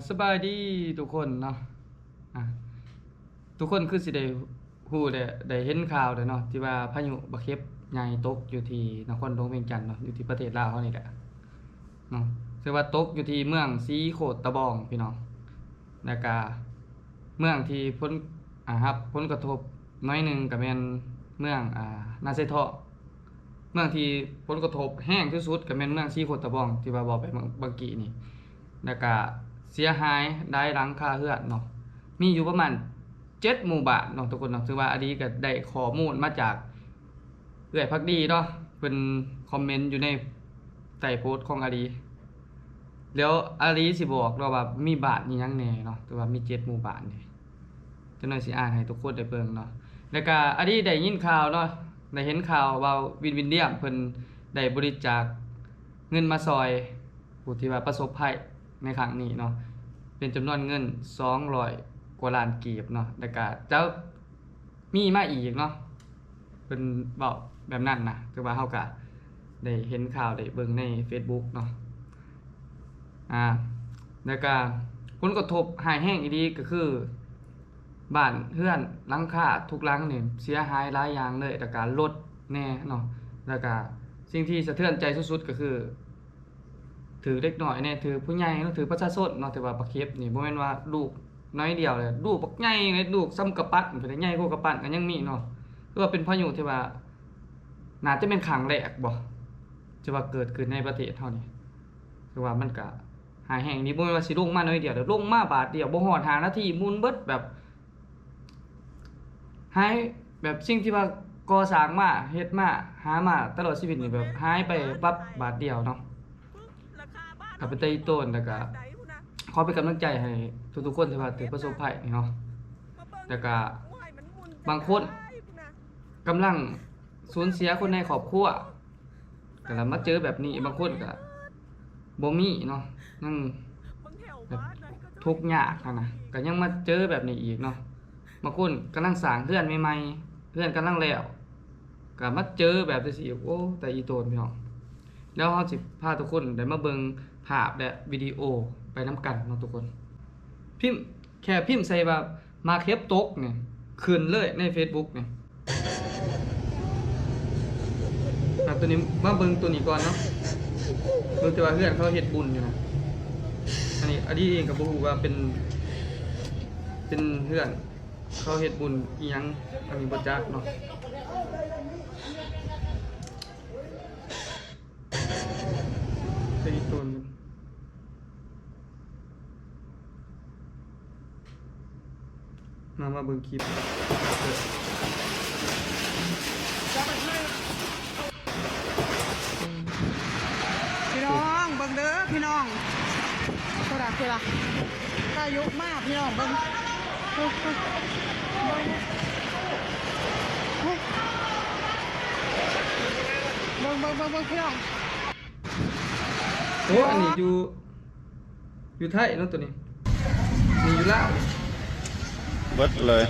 สบายดีทุกคนเนาะอ่าทุกคนคือสิได้ฮู้ได้เห็นข่าวเด้อเนาะที่ว่าพายุบักเข็บใหญ่ตกอยู่ที่นครหลวงเวียงจันทน์เนาะอยู่ที่ประเทศลาวเฮานี่แหละเนาะซึ่งว่าตกอยู่ที่เมืองสีโคตรตะบองพี่น้องแล้วก็เมืองที่พ้นรับผลกระทบน้อยหนึงก็แม่นเมืองนาไซเทาะเมืองที่ผลกระทบแห้งที่สุดก็แม่นเมืองสีโคตรตะบองที่ว่าบอกไปเมื่อกี้นี่ แล้วก็เสียหายได้หลังคาเรือนเนาะมีอยู่ประมาณ7หมู่บ้านเนาะทุกคนเนาะถือว่าอดีก็ได้ข้อมูลมาจากเอื้อยภักดีเนาะเพิ่นคอมเมนต์อยู่ในใต้โพสต์ของอาลีแล้วอาลีสิบอกเราว่ามีบ้านอีหยังแหน่เนาะแต่ว่ามี7หมู่บ้านนี่จังหน่อยสิอ่านให้ทุกคนได้เบิ่งเนาะแล้วก็อาลีได้ยินข่าวเนาะได้เห็นข่าวว่าวินเดียมเพิ่นได้บริจาคเงินมาซอยผู้ที่ว่าประสบภัยในครั้งนี้เนาะเป็นจำนวนเงิน200กว่าล้านกีบเนาะแล้วก็จะมีมาอีกเนาะเป็นเว้าแบบนั้นนะคือว่าเฮาก็ได้เห็นข่าวได้เบิ่งใน Facebook เนาะแล้วก็ผลกระทบหายแห้งอีดีก็คือบ้านเรือนหลังคาทุกหลังนี่เสียหายหลายอย่างเลยแล้วก็รถแน่เนาะแล้วก็สิ่งที่สะเทือนใจสุดๆก็คือถือเล็กน้อยเนี่ยถือผู้ใหญ่เนาะถือประชาชนเนาะแต่ว่าบักเข็บนี่บ่แม่นว่าลูกน้อยเดียวเลยลูกบักใหญ่เลยลูกซ้ำกระปั้นเพิ่นใหญ่กว่ากระปั้นก็ยังมีเนาะคือว่าเป็นพายุที่ว่าน่าจะเป็นครั้งแรกบ่ที่ว่าเกิดขึ้นในประเทศเฮานี่คือว่ามันก็หายแห้งนี่บ่แม่นว่าสิลงมาน้อยเดียวเด้อลงมาบาทเดียวบ่ฮอด5นาทีหมุนเบิดแบบหายแบบสิ่งที่ว่าก่อสร้างมาเฮ็ดมาหามาตลอดชีวิตนี่แบบหายไปปั๊บบาทเดียวเนาะก็เป็นตาอีต้นแล้วก็ขอเป็นกำลังใจให้ทุกๆคนที่ว่าประสบภัยเนาะแล้วก็บางคนกำลังสูญเสียคนในครอบครัวก็แล้วมาเจอแบบนี้บางคนก็บ่มีเนาะยังแบบทุกข์ยากนะก็ยังมาเจอแบบนี้อีกเนาะบางคนกำลังสร้างเรือนใหม่ๆเรือนกำลังแล้วก็มาเจอแบบจังซี่โอ้แต่อีโตนพี่น้องแล้วเฮาสิพาทุกคนได้มาเบิ่งภาพและวิดีโอไปนํกันเนาะทุกคนแค่พิมพ์ใส่ว่ามาเข็บตกเนี่ยขึ้นเลยใน Facebook เนี่ยตัวนี้มาเบิ่งตัวนี้ก่อนเนาะเบิ่งแต่ว่าเพื่อนเขาเฮ็ดบุญอยู่นะอันนี้เองก็บ่ฮู้ว่าเป็นเพื่อนเขาเฮ็ดบุญอีหยังอันนี้บ่จักเนาะไปอีกตัวนึงมาเบิ่งคลิปพี่น้องเบิ่งเด้อพี่น้องโซดาคือล่ะพายุมากพี่น้องเบิ่งเบิ่งพี่น้องโอ้อันนี้อยู่ไทยเนาะตัวนี้นี่อยู่ลาวเบิดเลย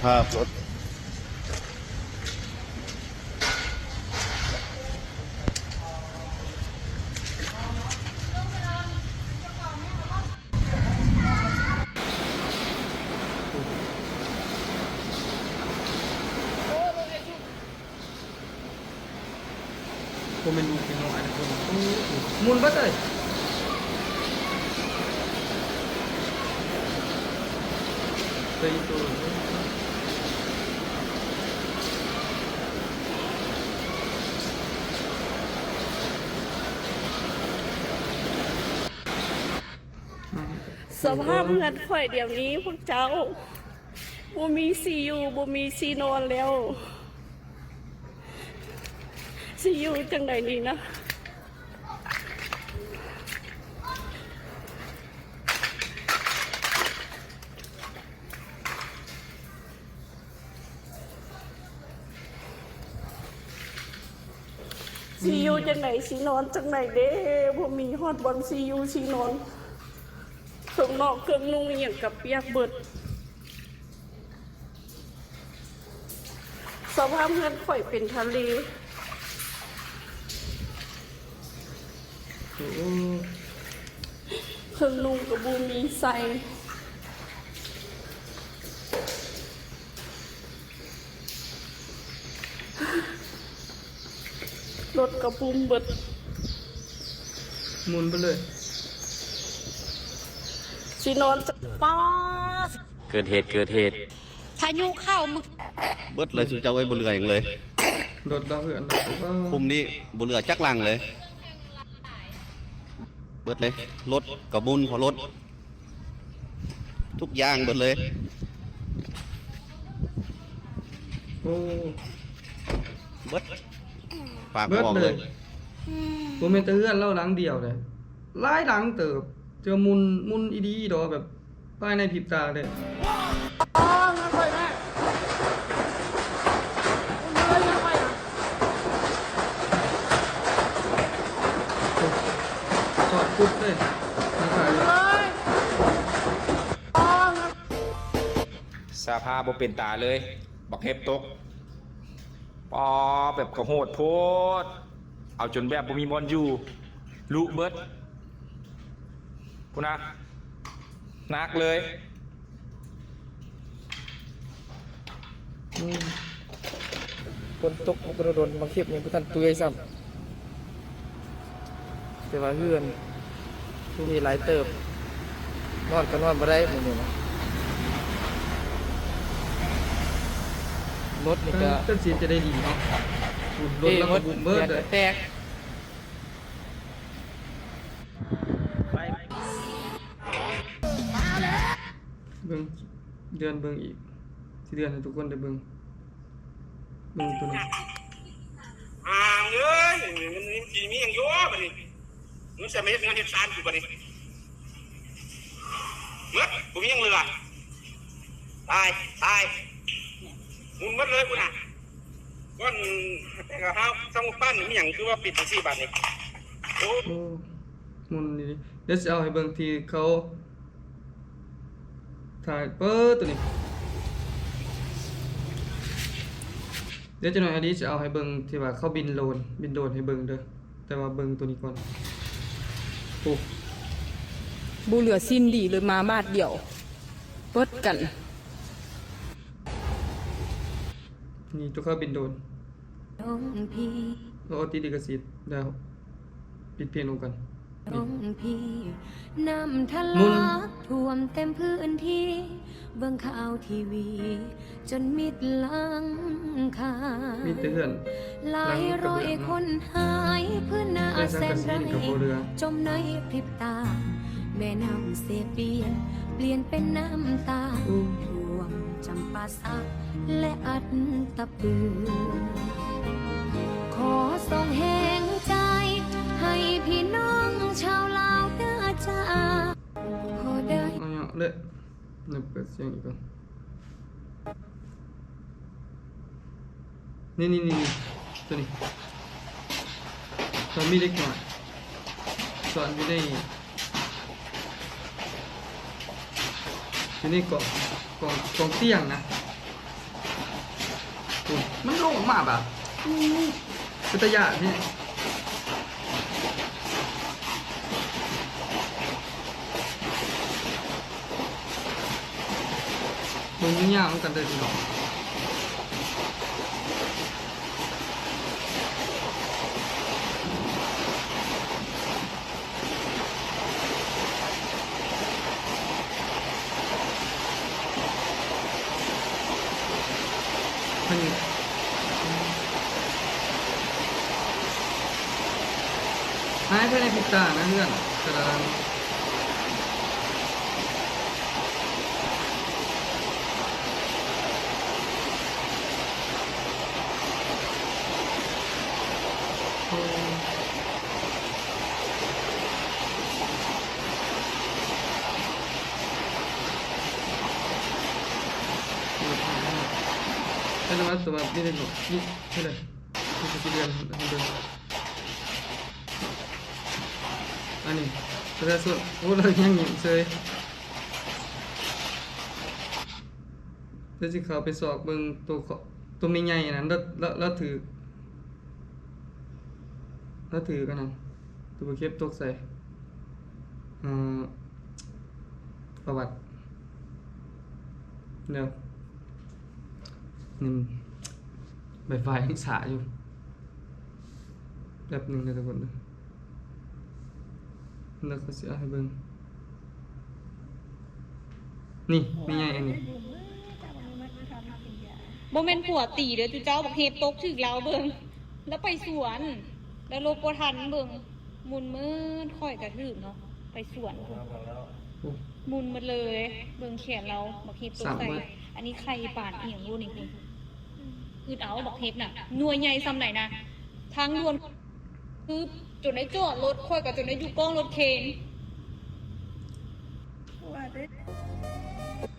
ภาพรถผมเป็นลูกเป็นน้อยนะคนมุนเบิดเลยไปอีกตัวสภาพเงินข่อยเดี๋ยวนี้พวกเจ้าบ่มีซีอยู่บ่มีซีนอนแล้วซีอยู่จังใดนี่นะซีอยู่จังไหนซีนอนจังไหนเด้บ่มีฮอดบอลซีอยู่ซีนอนเครื่องนอกเครื่องนุ่งอย่างกับเปียกเบิดสภาพเงินข่อยเป็นทะเลข เครื่องนุ่งกับบูมีใส่รถกับบูมเบิด หมุนไปเลย สินอนจะป้า เกิดเหตุ พายุเข้ามึง เบิดเลยสุเจ้าไว้บนเรืออย่างเลย โดดดาวเหือนดาว คุมนี้บนเรือจักลังเลย เบิดเลยรถกับบุญพอรถทุกอย่างเบิดเลย โอ้ เบิดฝาก เบิด บอก เล เลย ย ผมเป็นแต่เฮือนเล่าหลังเดียวเลยหลายหลังเติบเจอมุนอีดีดอกแบบภายในพริบตาเลยจอดปุ๊บเลยมาขายเลย สาภาพบ่เป็นตาเลยบักเห็บตกปอแบบกระโหดโพดเอาจนแบบบ่มีมอนอยู่ลุเบิดพูนะนักเลย คนตกกระโดดมาเข็บอย่างพุทันตัวไอ้ซ้ำแต่ว่าเฮือนมีหลายเติบนอนก็นอนบ่ได้เหมือนนะรถนี่ก็ ก็สีจะได้ดีเนาะรถแล้วก็บุ่มเบิดเลย แตก เบิ่งเดือนเบิ่งอีกสิเดือนให้ทุกคนได้เบิ่งตัวนี้ อ่างเอ้ยมันจีมีอย่างยั่วบัดนี้มันจะไม่เห็นงานเห็นซานอยู่บัดนี้เมื่อผมยังเรือตายมุนหมดเลยคุณน่ะก้อนแต่กระห้าวสมุปั้นมีอย่างคือว่าปิดทั้ง4 บาทนี่โอ้ โอ้มุนนี่ดิเดี๋ยวสิเอาให้เบิ่งที่เขาถ่ายเปิดตัวนี้เดี๋ยวจะหน่อยอันนี้จะเอาให้เบิ่งที่ว่าเขาบินโดรนให้เบิ่งเด้อแต่ว่าเบิ่งตัวนี้ก่อนโอ้ บูเหลือสิ้นดีเลยมาบาทเดียวเบิดกัน นี่ตัวเขาบินโดรนเราเอาติดลิขสิทธิ์แล้วปิดเพลงลงกันนี่ น้ำทะ มุน ลักท่วมเต็มพื้นที่เบิ่งข่าวทีวี จนมิดหลังคา มีแต่เพื่อน หลายร้อยคนหายเพื่อหน้า ได้สัง แส กะ น สี ไร กับโบเรือ จมในพริบตา แม่น้ำเสียเปลี่ยนเป็นน้ำตา อู้ ท่วมจำปาสักและอัดตะปือ ขอส่งแห่งใจ ให้พี่น้องชาวลาวเด้อจ้าขอได้ เอาอย่างเลยเดี๋ยวเปิดเสียงอีกก่อนนี่ตัวนี้ตอนมีเล็กหน่อยสอนอยู่ในกล่องเตียงนะโอ้มันโล่งมากแบบเป็นตะยะนี่ลงยากเหมือนกันเลยทีเดียวมันหายไปในพริบตานะเพื่อนกระดานโอ้เป็นว่าตัวแบบนี่เลยหนูนี่ใช่เลยนี่คือเดือนอันนี้ประชาชนโอ้เรายังหยิ่งเฉยแล้วสิเขาไปสอบเบิ่งตัวไม่ใหญ่นั้นแล้วถือกันนะตัวเข็บตกใส่ ประวัติเดี๋ยวนี่ใบไฟยังสาอยู่แบบหนึ่งนะทุกคนแล้วก็เสียให้เบิ่งนี่ไม่ใหญ่อันนี้ บ่แม่นผัวตีเด้อจุเจ้าบอกเฮ็ดตกถึกเราเบิ่งแล้วไปสวน แล้วลบบ่ทันเบิ่งหมุนมืดค่อยกระทืบเนาะไปสวนพุ่น โอ้ หมุนหมดเลยเบิ่งแขนเราบอกเฮ็ดตก สาม ใส่ เบิด อันนี้ใครปาดอีหยังอยู่นี่คุณอึดเอาบอกเฮ็ดน่ะหน่วยใหญ่ซำไหนนะทางด่วนคือจนได้จอดรถค่อยก็จนได้อยู่กล้องรถเคน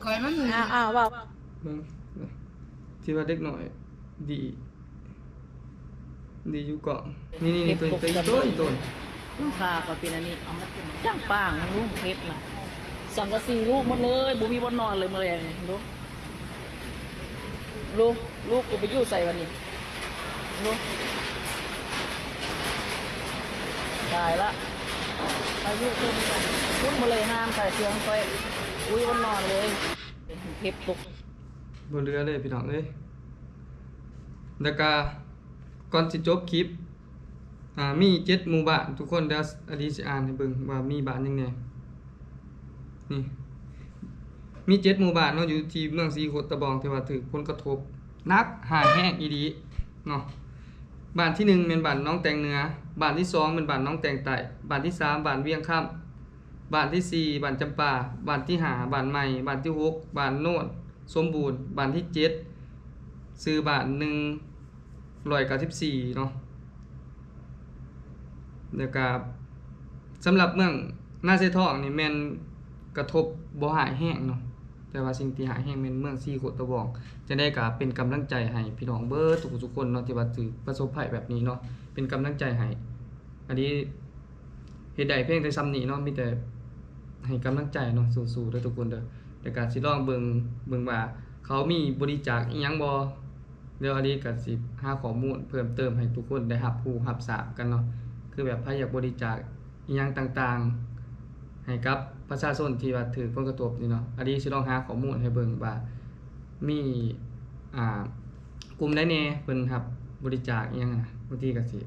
คอยมัน อ้าวว่า เบิ่งที่ว่าเด็กหน่อย ดีอยู่เกาะนี่ตัวต้น ลูกค้าก็เป็นอันนี้เอามาจ้างป้างลูกเพชรนะสังกะสีลูกหมดเลยบุมีบนนอนเลยเมื่อไรลูกกูไปอยู่ใส่วันนี้ลูกตายละอายุขึ้นมาเลยห้ามใส่เสียงไปอุ้ยบนนอนเลยเพชรตก บนเรือเลยพี่น้องเอ้ยแล้วก็ก่อนสิจบคลิปมี7หมู่บ้านทุกคนเดี๋ยวอดีสิอ่านให้เบิ่งว่ามีบ้านยังไงนี่มี7หมู่บ้านเนาะอยู่ที่เมืองศรีโคตะบองที่ว่าถูกผลกระทบหนักหายแห้งอีหลีเนาะบ้านที่1เป็นบ้านน้องแตงเหนือบ้านที่2เป็นบ้านน้องแตงใต้บ้านที่3บ้านเวียงค่ำบ้านที่4บ้านจำปาบ้านที่5บ้านใหม่บ้านที่6บ้านโน่นสมบูรณ์บ้านที่7ซื้อบ้าน194เนาะแล้วก็สำหรับเมืองนาเซทองนี่แม่นกระทบบ่หายแห้งเนาะแต่ว่าสิ่งที่หายแห้งแม่นเมืองซีโคตะบองจะได้ก็เป็นกำลังใจให้พี่น้องเบิดทุกๆคนเนาะที่ว่าถือประสบภัยแบบนี้เนาะเป็นกำลังใจให้อันนี้เฮ็ดได้เพียงแต่ซ้ำนี้เนาะมีแต่ให้กำลังใจเนาะสู้ๆเด้อทุกคนเด้อแล้วก็สิลองเบิ่งว่าเขามีบริจาคอีหยังบ่เดี๋ยวอันนี้ก็สิหาข้อมูลเพิ่มเติมให้ทุกคนได้รับรู้รับทราบกันเนาะคือแบบใครอยากบริจาคอีหยังต่างๆให้กับประชาชนที่ว่าถือผลกระทบนี่เนาะอันนี้สิลองหาข้อมูลให้เบิ่งว่ามีกลุ่มใดแน่เพิ่นรับบริจาคอีหยังนะบางทีก็สิ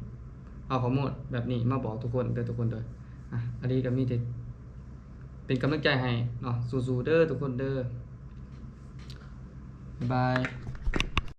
เอาข้อมูลแบบนี้มาบอกทุกคนเด้อทุกคนเด้ออันนี้ก็มีแต่เป็นกำลังใจให้เนาะสู้ๆเด้อทุกคนเด้อบ๊ายบาย